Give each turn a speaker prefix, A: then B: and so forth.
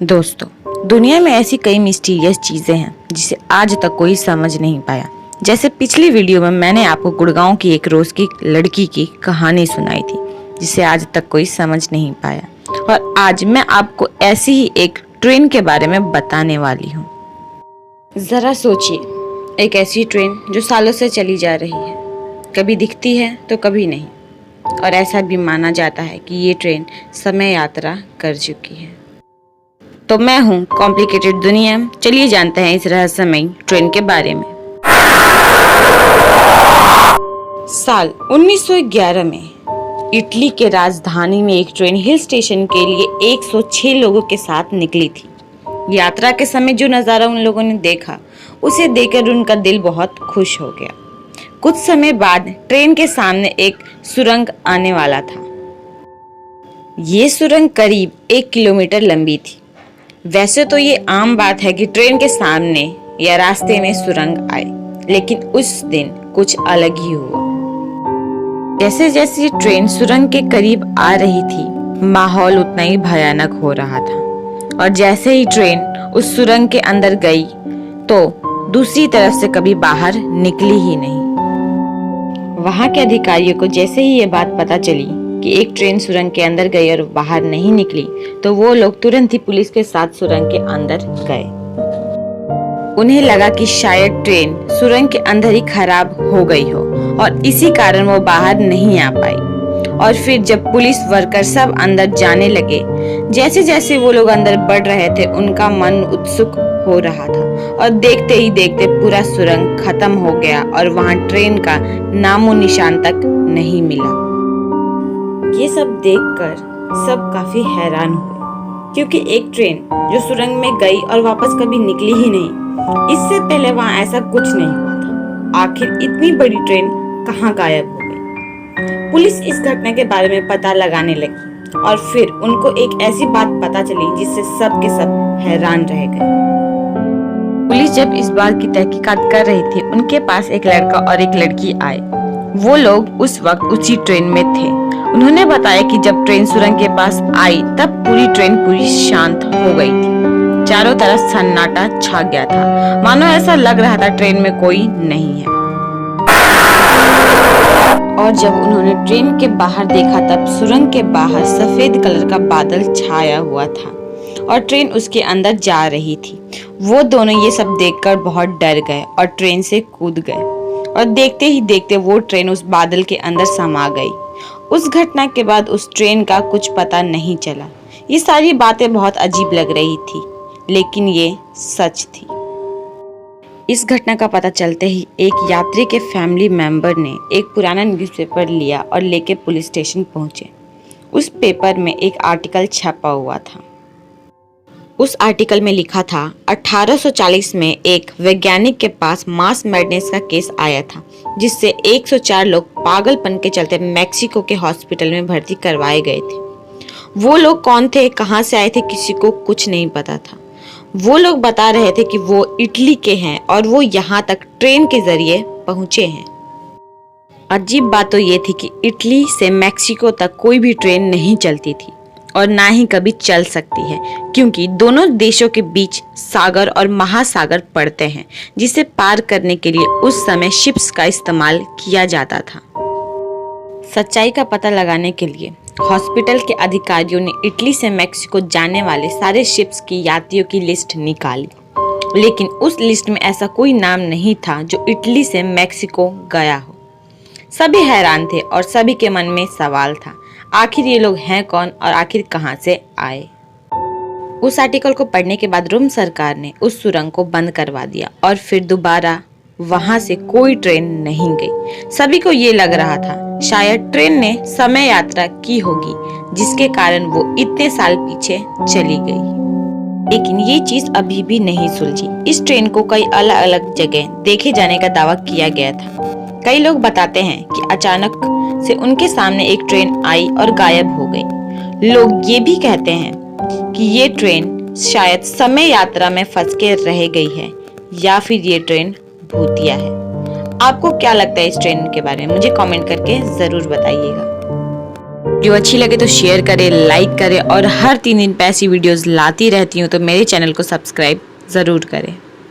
A: दोस्तों, दुनिया में ऐसी कई मिस्टीरियस चीजें हैं जिसे आज तक कोई समझ नहीं पाया। जैसे पिछली वीडियो में मैंने आपको गुड़गांव की एक रोज की लड़की की कहानी सुनाई थी जिसे आज तक कोई समझ नहीं पाया, और आज मैं आपको ऐसी ही एक ट्रेन के बारे में बताने वाली हूँ। जरा सोचिए, एक ऐसी ट्रेन जो सालों से चली जा रही है, कभी दिखती है तो कभी नहीं, और ऐसा भी माना जाता है कि ये ट्रेन समय यात्रा कर चुकी है। तो मैं हूँ कॉम्प्लिकेटेड दुनिया। चलिए जानते हैं इस रहस्यमयी ट्रेन के बारे में। साल 1911 में इटली के राजधानी में एक ट्रेन हिल स्टेशन के लिए 106 लोगों के साथ निकली थी। यात्रा के समय जो नज़ारा उन लोगों ने देखा, उसे देखकर उनका दिल बहुत खुश हो गया। कुछ समय बाद ट्रेन के सामने एक सुरंग आने वाला था। ये सुरंग करीब 1 किलोमीटर लंबी थी। वैसे तो ये आम बात है कि ट्रेन के सामने या रास्ते में सुरंग आए, लेकिन उस दिन कुछ अलग ही हुआ। जैसे जैसे ट्रेन सुरंग के करीब आ रही थी, माहौल उतना ही भयानक हो रहा था, और जैसे ही ट्रेन उस सुरंग के अंदर गई तो दूसरी तरफ से कभी बाहर निकली ही नहीं। वहां के अधिकारियों को जैसे ही ये बात पता चली कि एक ट्रेन सुरंग के अंदर गई और बाहर नहीं निकली, तो वो लोग तुरंत ही पुलिस के साथ सुरंग के अंदर गए। उन्हें लगा कि शायद ट्रेन सुरंग के अंदर ही खराब हो गई हो और इसी कारण वो बाहर नहीं आ पाई। और फिर जब पुलिस वर्कर सब अंदर जाने लगे, जैसे जैसे वो लोग अंदर बढ़ रहे थे, उनका मन उत्सुक हो रहा था, और देखते ही देखते पूरा सुरंग खत्म हो गया और वहां ट्रेन का नामो निशान तक नहीं मिला। ये सब देखकर सब काफी हैरान हुए, क्योंकि एक ट्रेन जो सुरंग में गई और वापस कभी निकली ही नहीं, इससे पहले वहां ऐसा कुछ नहीं हुआ था। आखिर इतनी बड़ी ट्रेन कहाँ गायब हो गई? पुलिस इस घटना के बारे में पता लगाने लगी, और फिर उनको एक ऐसी बात पता चली जिससे सब के सब हैरान रह गए। पुलिस जब इस बात की तहकीकात कर रही थी, उनके पास एक लड़का और एक लड़की आए। वो लोग उस वक्त उसी ट्रेन में थे। उन्होंने बताया कि जब ट्रेन सुरंग के पास आई, तब पूरी ट्रेन पूरी शांत हो गई थी। चारों तरफ सन्नाटा छा गया था, मानो ऐसा लग रहा था ट्रेन में कोई नहीं है। और जब उन्होंने ट्रेन के बाहर देखा, तब सुरंग के बाहर सफेद कलर का बादल छाया हुआ था और ट्रेन उसके अंदर जा रही थी। वो दोनों ये सब देखकर बहुत डर गए और ट्रेन से कूद गए, और देखते ही देखते वो ट्रेन उस बादल के अंदर समा गई। उस घटना के बाद उस ट्रेन का कुछ पता नहीं चला। ये सारी बातें बहुत अजीब लग रही थी, लेकिन ये सच थी। इस घटना का पता चलते ही एक यात्री के फैमिली मेंबर ने एक पुराना न्यूज़पेपर लिया और लेके पुलिस स्टेशन पहुंचे। उस पेपर में एक आर्टिकल छपा हुआ था। उस आर्टिकल में लिखा था, 1840 में एक वैज्ञानिक के पास मास मैडनेस का केस आया था, जिससे 104 लोग पागलपन के चलते मैक्सिको के हॉस्पिटल में भर्ती करवाए गए थे। वो लोग कौन थे, कहां से आए थे, किसी को कुछ नहीं पता था। वो लोग बता रहे थे कि वो इटली के हैं और वो यहाँ तक ट्रेन के जरिए पहुंचे हैं। अजीब बात तो ये थी कि इटली से मैक्सिको तक कोई भी ट्रेन नहीं चलती थी और ना ही कभी चल सकती है, क्योंकि दोनों देशों के बीच सागर और महासागर पड़ते हैं, जिसे पार करने के लिए उस समय शिप्स का इस्तेमाल किया जाता था। सच्चाई का पता लगाने के लिए हॉस्पिटल के अधिकारियों ने इटली से मैक्सिको जाने वाले सारे शिप्स की यात्रियों की लिस्ट निकाली, लेकिन उस लिस्ट में ऐसा कोई नाम नहीं था जो इटली से मैक्सिको गया हो। सभी हैरान थे और सभी के मन में सवाल था, आखिर ये लोग हैं कौन और आखिर कहां से आए। उस आर्टिकल को पढ़ने के बाद रोम सरकार ने उस सुरंग को बंद करवा दिया और फिर दोबारा वहां से कोई ट्रेन नहीं गई। सभी को ये लग रहा था शायद ट्रेन ने समय यात्रा की होगी, जिसके कारण वो इतने साल पीछे चली गई। लेकिन ये चीज अभी भी नहीं सुलझी। इस ट्रेन को कई अलग अलग जगह देखे जाने का दावा किया गया था। कई लोग बताते हैं कि अचानक से उनके सामने एक ट्रेन आई और गायब हो गई। लोग ये भी कहते हैं कि ये ट्रेन शायद समय यात्रा में फंस के रह गई है, या फिर ये ट्रेन भूतिया है। आपको क्या लगता है इस ट्रेन के बारे में? मुझे कमेंट करके जरूर बताइएगा। वीडियो अच्छी लगे तो शेयर करें, लाइक करें और हर 3 दिन पे ऐसी वीडियोस लाती रहती हूँ तो मेरे चैनल को सब्सक्राइब ज़रूर करें।